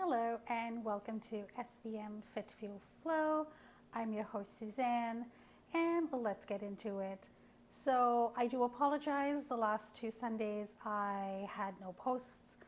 Hello and welcome to SVM Fit Fuel Flow. I'm your host Suzanne and let's get into it. So I do apologize, the last 2 Sundays I had no posts.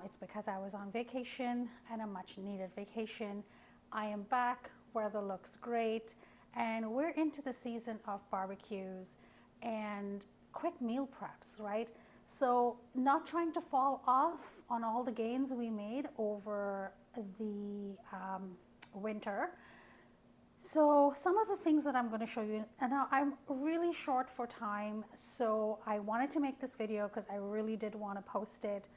It's because I was on vacation and a much needed vacation. I am back, weather looks great, and we're into the season of barbecues and quick meal preps, right? So not trying to fall off on all the gains we made over the winter. So some of the things that I'm going to show you, and now I'm really short for time, so I wanted to make this video because I really did want to post it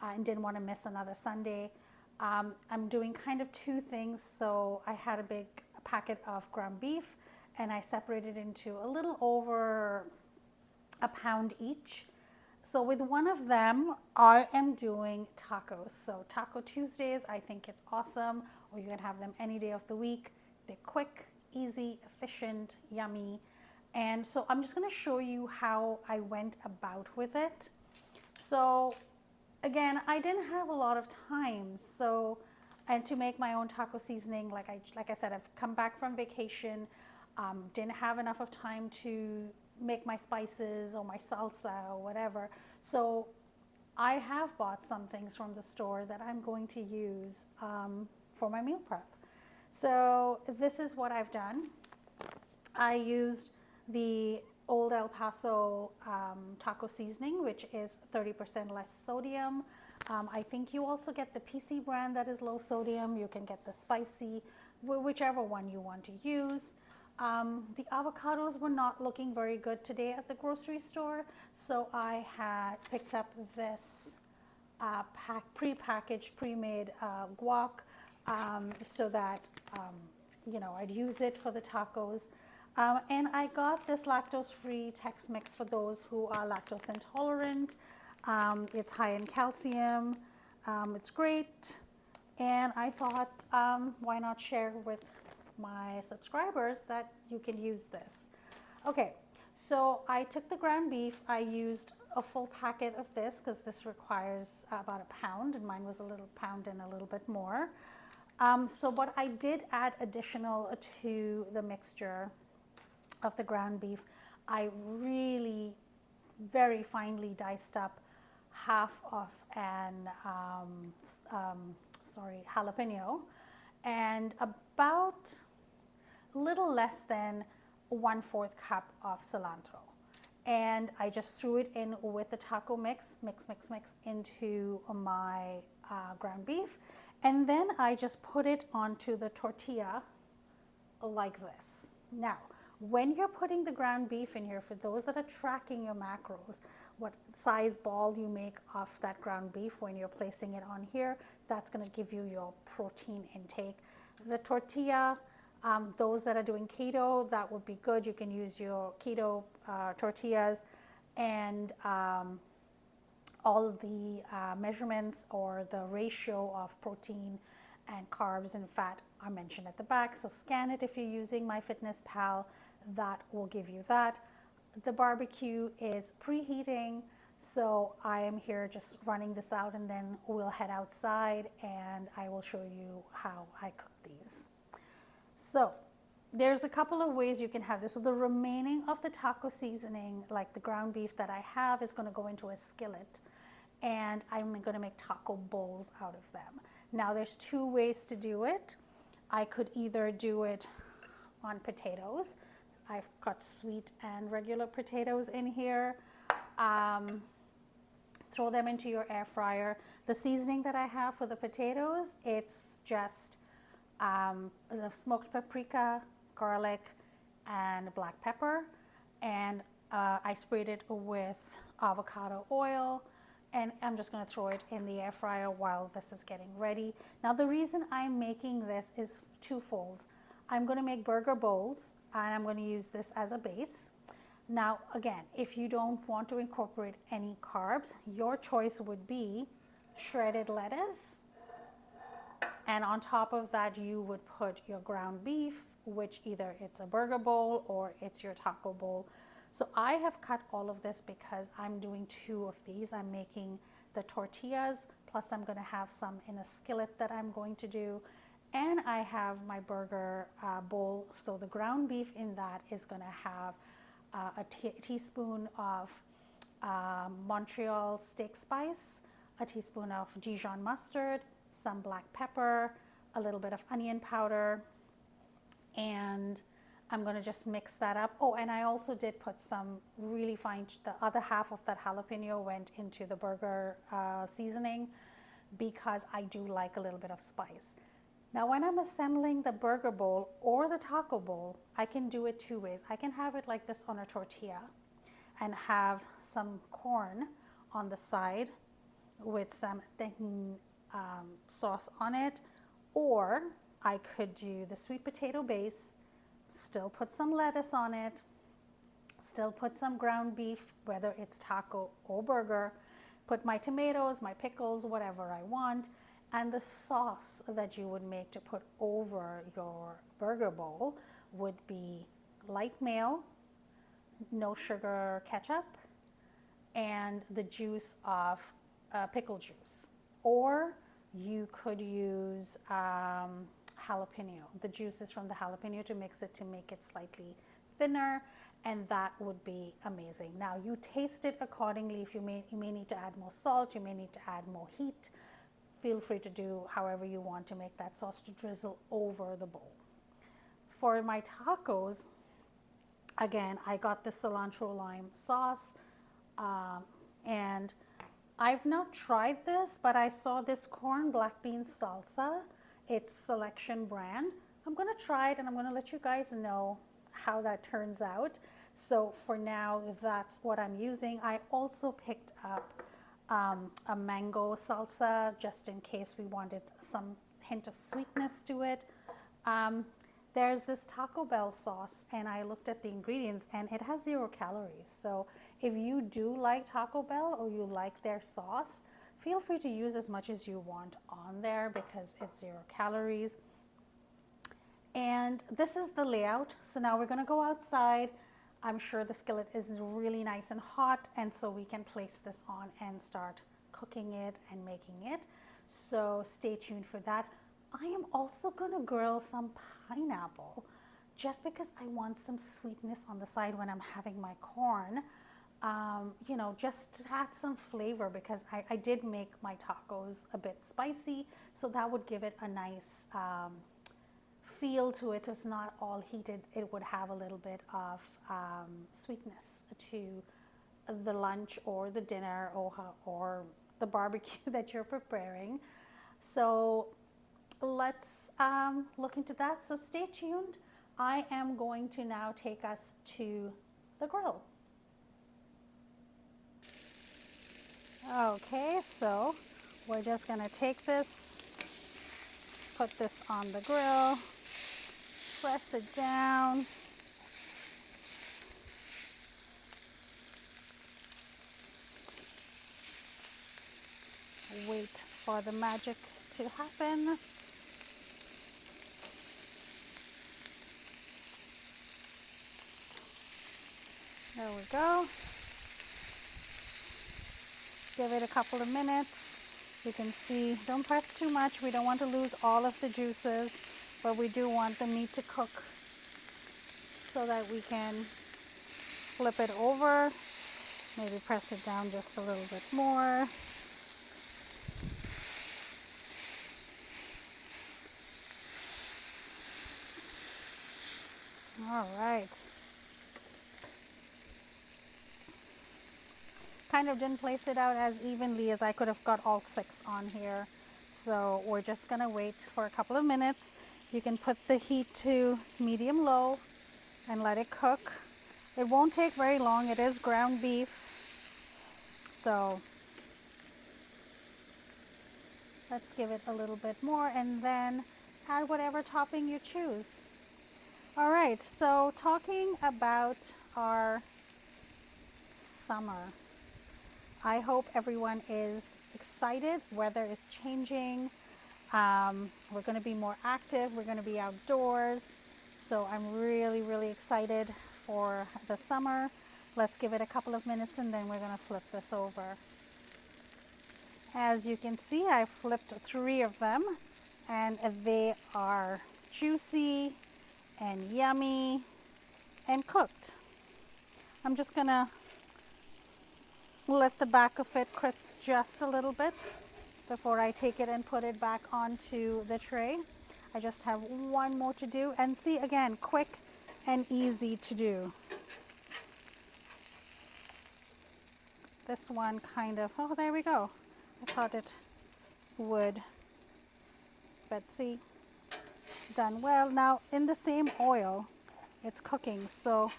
and didn't want to miss another Sunday. I'm doing kind of 2 things. So I had a big packet of ground beef and I separated into a little over a pound each. So with one of them, I am doing tacos. So Taco Tuesdays, I think it's awesome, or you can have them any day of the week. They're quick, easy, efficient, yummy. And so I'm just gonna show you how I went about with it. So again, I didn't have a lot of time. And to make my own taco seasoning, like I said, I've come back from vacation, didn't have enough of time to make my spices or my salsa or whatever. So I have bought some things from the store that I'm going to use for my meal prep. So this is what I've done. I used the Old El Paso taco seasoning, which is 30% less sodium. I think you also get the PC brand that is low sodium. You can get the spicy, whichever one you want to use. The avocados were not looking very good today at the grocery store, so I had picked up this pre-packaged, pre-made guac so that I'd use it for the tacos. And I got this lactose-free Tex-Mix for those who are lactose intolerant. It's high in calcium. It's great, and I thought, why not share with my subscribers that you can use this. Okay, so I took the ground beef. I used a full packet of this because this requires about a pound, and mine was a little pound and a little bit more. But I did add additional to the mixture of the ground beef. I really very finely diced up half of an jalapeno and about a little less than 1/4 cup of cilantro. And I just threw it in with the taco mix into my ground beef. And then I just put it onto the tortilla like this. Now, when you're putting the ground beef in here, for those that are tracking your macros, what size ball you make of that ground beef when you're placing it on here, that's going to give you your protein intake. The tortilla, those that are doing keto, that would be good. You can use your keto tortillas, and all the measurements or the ratio of protein and carbs and fat are mentioned at the back. So scan it if you're using MyFitnessPal. That will give you that. The barbecue is preheating, so I am here just running this out, and then we'll head outside and I will show you how I cook these. So there's a couple of ways you can have this. So the remaining of the taco seasoning, like the ground beef that I have, is going to go into a skillet, and I'm going to make taco bowls out of them. Now there's 2 ways to do it. I could either do it on potatoes. I've got sweet and regular potatoes in here. Throw them into your air fryer. The seasoning that I have for the potatoes, it's just smoked paprika, garlic, and black pepper. And I sprayed it with avocado oil, and I'm just going to throw it in the air fryer while this is getting ready. Now the reason I'm making this is twofold. I'm going to make burger bowls, and I'm going to use this as a base. Now again, if you don't want to incorporate any carbs, your choice would be shredded lettuce, and on top of that you would put your ground beef, which either it's a burger bowl or it's your taco bowl. So I have cut all of this because I'm doing 2 of these. I'm making the tortillas plus I'm going to have some in a skillet that I'm going to do, and I have my burger bowl. So the ground beef in that is going to have a teaspoon of Montreal steak spice, a teaspoon of Dijon mustard, some black pepper, a little bit of onion powder, and I'm going to just mix that up. Oh, and I also did put some really fine, the other half of that jalapeno went into the burger seasoning because I do like a little bit of spice. Now, when I'm assembling the burger bowl or the taco bowl, I can do it two ways. I can have it like this on a tortilla and have some corn on the side with some tahini sauce on it, or I could do the sweet potato base, still put some lettuce on it, still put some ground beef, whether it's taco or burger, put my tomatoes, my pickles, whatever I want, and the sauce that you would make to put over your burger bowl would be light mayo, no sugar ketchup, and the juice of pickle juice. Or you could use jalapeno, the juices from the jalapeno to mix it to make it slightly thinner, and that would be amazing. Now you taste it accordingly. If you may need to add more salt, you may need to add more heat. Feel free to do however you want to make that sauce to drizzle over the bowl. For my tacos, again, I got the cilantro lime sauce, and I've not tried this, but I saw this corn black bean salsa. It's Selection brand. I'm going to try it and I'm going to let you guys know how that turns out. So for now, that's what I'm using. I also picked up a mango salsa just in case we wanted some hint of sweetness to it. There's this Taco Bell sauce, and I looked at the ingredients and it has 0 calories. So if you do like Taco Bell or you like their sauce, feel free to use as much as you want on there because it's 0 calories. And this is the layout. So now we're going to go outside. I'm sure the skillet is really nice and hot, and so we can place this on and start cooking it and making it. So stay tuned for that. I am also going to grill some pineapple just because I want some sweetness on the side when I'm having my corn. You know, just to add some flavor because I did make my tacos a bit spicy, so that would give it a nice feel to it. It's not all heated. It would have a little bit of sweetness to the lunch or the dinner or the barbecue that you're preparing. So let's look into that. So stay tuned. I am going to now take us to the grill. Okay, so we're just going to take this, put this on the grill, press it down. Wait for the magic to happen. There we go. Give it a couple of minutes. You can see, don't press too much. We don't want to lose all of the juices, but we do want the meat to cook so that we can flip it over. Maybe press it down just a little bit more. All right. Kind of didn't place it out as evenly as I could have got all 6 on here. So we're just gonna wait for a couple of minutes. You can put the heat to medium-low and let it cook. It won't take very long. It is ground beef. So let's give it a little bit more and then add whatever topping you choose. All right, so talking about our summer. I hope everyone is excited. Weather is changing. We're going to be more active. We're going to be outdoors. So I'm really, really excited for the summer. Let's give it a couple of minutes and then we're going to flip this over. As you can see, I flipped 3 of them and they are juicy and yummy and cooked. I'm just gonna let the back of it crisp just a little bit before I take it and put it back onto the tray. I just have one more to do, and see, again, quick and easy to do. This one kind of, oh, there we go. I thought it would, but see, done well. Now in the same oil it's cooking, so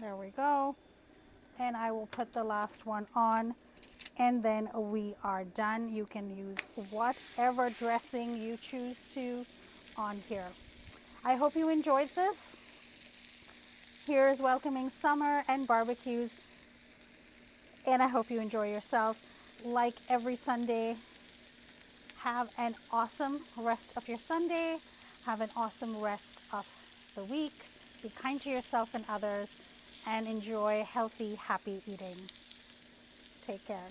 there we go. And I will put the last one on, and then we are done. You can use whatever dressing you choose to on here. I hope you enjoyed this. Here's welcoming summer and barbecues, and I hope you enjoy yourself. Like every Sunday, have an awesome rest of your Sunday. Have an awesome rest of the week. Be kind to yourself and others, and enjoy healthy, happy eating. Take care.